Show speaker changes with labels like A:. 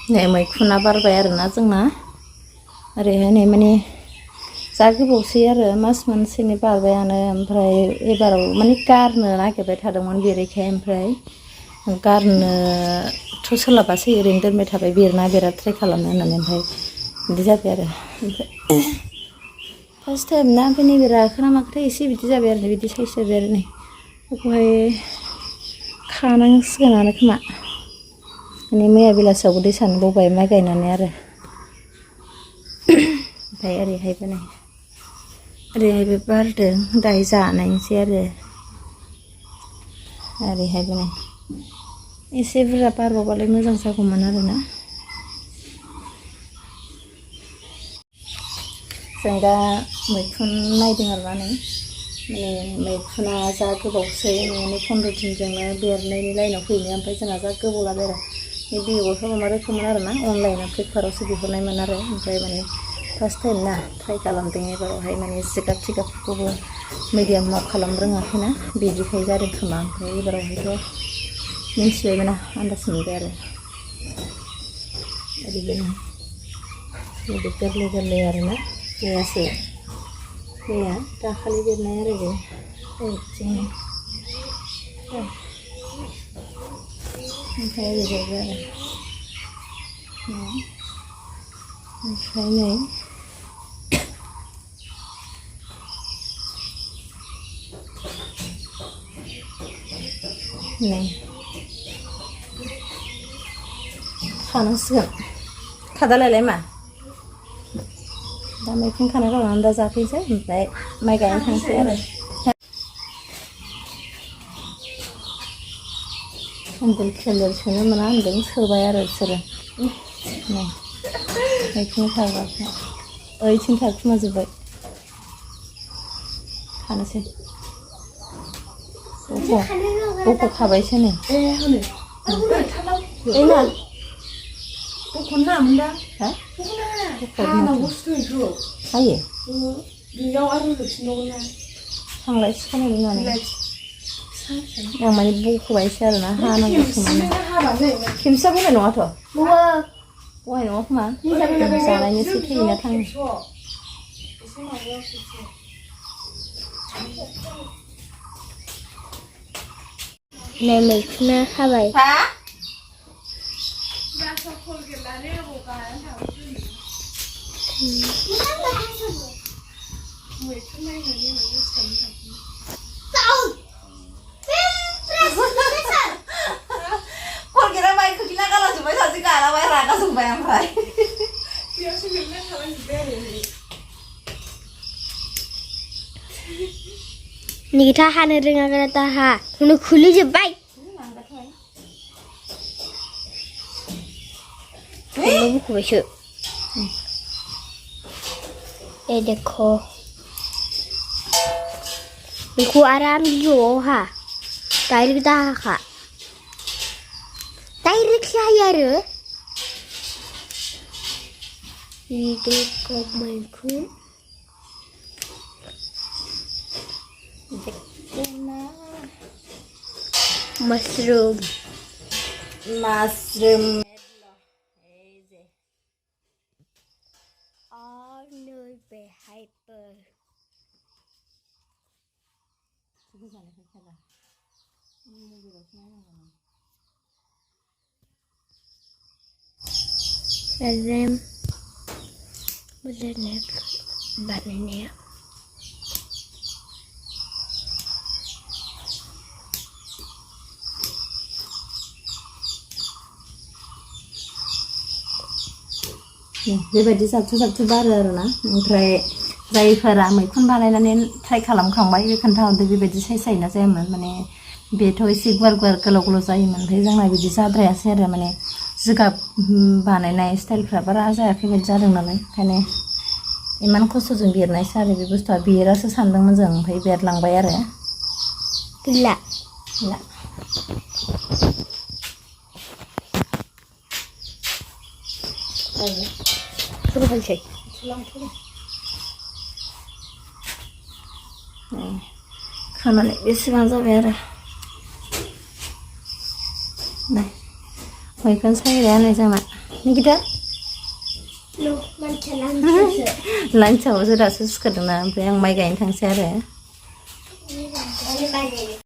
A: नै मैखुना बारबाय आरोना जोंना ओरैहाय नै माने जा गोबावसै आरो मास मोनसेनि बारबायानो ओमफ्राय एबाराव माने गारनो नागिरबाय थादोंमोन बेरेखाय ओमफ्राय गारनोथ' सोलाबासै ओरैनो दोनबाय थाबाय बेरना बेरा ट्राइ खालामनो होननानै ओमफ्राय बिदि जाबाय आरो ओमफ्राय फार्स्ट टाइम ना ओमफ्राय नैबे राखोना माखोथाय एसे बिदि जाबाय आरो बिदि साइज जाबाय आरो नै बेखौहाय खानांसिगोनानो खोमा माने मैया बेलासियावबो दै सारनो बावबाय माइ गायनानै आरो ओमफ्राय ओरैहायबो नै ओरैहायबो बारदों दायो जानायसै आरो ओरैहायबो नै एसे बुरजा बारबावबालाय मोजां जागौमोन आरोना जों दा मैखुन नायदों आरोना नै माने मैखुना जा गोबावसै माने 15 दिनजोंनो बेरनायनि लाइनाव फैनो ओमफ्राय जोंहा जा गोबाव लाबाय आरो बे बेगरफ्रा मा रोखोममोन आरोना अनलाइनाव फ्लिपकार्टआवसो बिहरनायमोन आरो ओमफ्राय माने फार्स्ट टाइम ना ट्राइ खालामदों एबारावहाय माने जिगाब थिगाबफोरखौबो मिडियामाव खालामनो रोङाखैना बिदिखाय जादों खोमा ओमफ्राय एबारावहायथ' मिन्थिबायमोन आन्दाज मोनबाय आरो ओरैबायदि बिदि गोरलै गोरलै आरोना मैयासो मैया दाखालि बेरनाय आरो बे ओमफ्राय ओरैबायदि आरो ओमफ्राय नै नै खानांसिगोन खादालायलाय मा दा मैखुन खाना गालांनानै दा जाफैनोसै ओमफ्राय माइ गायनो थांसै आरो केन्देल केन्देल सोनो मोना होनदों सोबाय आरो बिसोरो नै मैखुन खाग्राफ्रा ओइथिं थाखुमाजोब्बाय खानोसै बख' खाबायसो नै
B: बख'नो नामोन दा
A: हा
B: हानांगौसो बेखौ
A: हायो
B: बेयाव आरो होफिनबावगोन ना
A: थांलाय सिखानाय होननानै आं माने बख'बायसो आरोना हानांगौ खोमा खेमसिया बहाय नङाथ' बहाय नङा खोमा जानायनिसो थैना थाङो
C: नै मैखुना हाबाय
A: खलगेटा माइ खोख्लैना गालांजोब्बाय सासे गालाबाय रागा जोंबाय ओमफ्राय
B: बेयावसो लिरना थालांजोब्बाय आरो
C: निगिथा हानो रोङागोन दाहा हनै खुलिजोब्बाय बख'बायसो ए देखो बेखौ आराम बिजौआव हा डाइरेक्ट दाहाखा डाइरेक्ट हायो आरो देखो मैखुन मशरूम और नै बेहायबो रेम मोजाङै बानायनाया
A: बेबायदि जाबथु बारो आरोना ओमफ्राय जायफोरा मैखुन बानायनानै ट्राइ खालामखांबाय बे खोन्थाहरदो बेबायदि साइज जायोना जायामोन माने बेथ' एसे गुवार गुवार गोलाव गोलाव जायोमोन ओमफ्राय जोंना बिदि जाद्रायासै आरो माने जिगाब बानायनाय स्टाइलफ्रा बारा जायाखै बायदि जादों नालाय ओंखायनो इमान खस्थ'जों बेरनायसो आरो बे बुस्थुआ बेरासो सानदोंमोन जों ओमफ्राय बेरलांबाय आरो
C: गैला
A: फुलसै खानानै बेसेबां जाबाय आरो मैखुन सायग्राया नै जोंना Nikita
C: No, man kann anschließen.
A: lunch आवसो दासो सिखारदोंना ओमफ्राय आं माइ गायनो थांसै आरो
C: Eine Beine.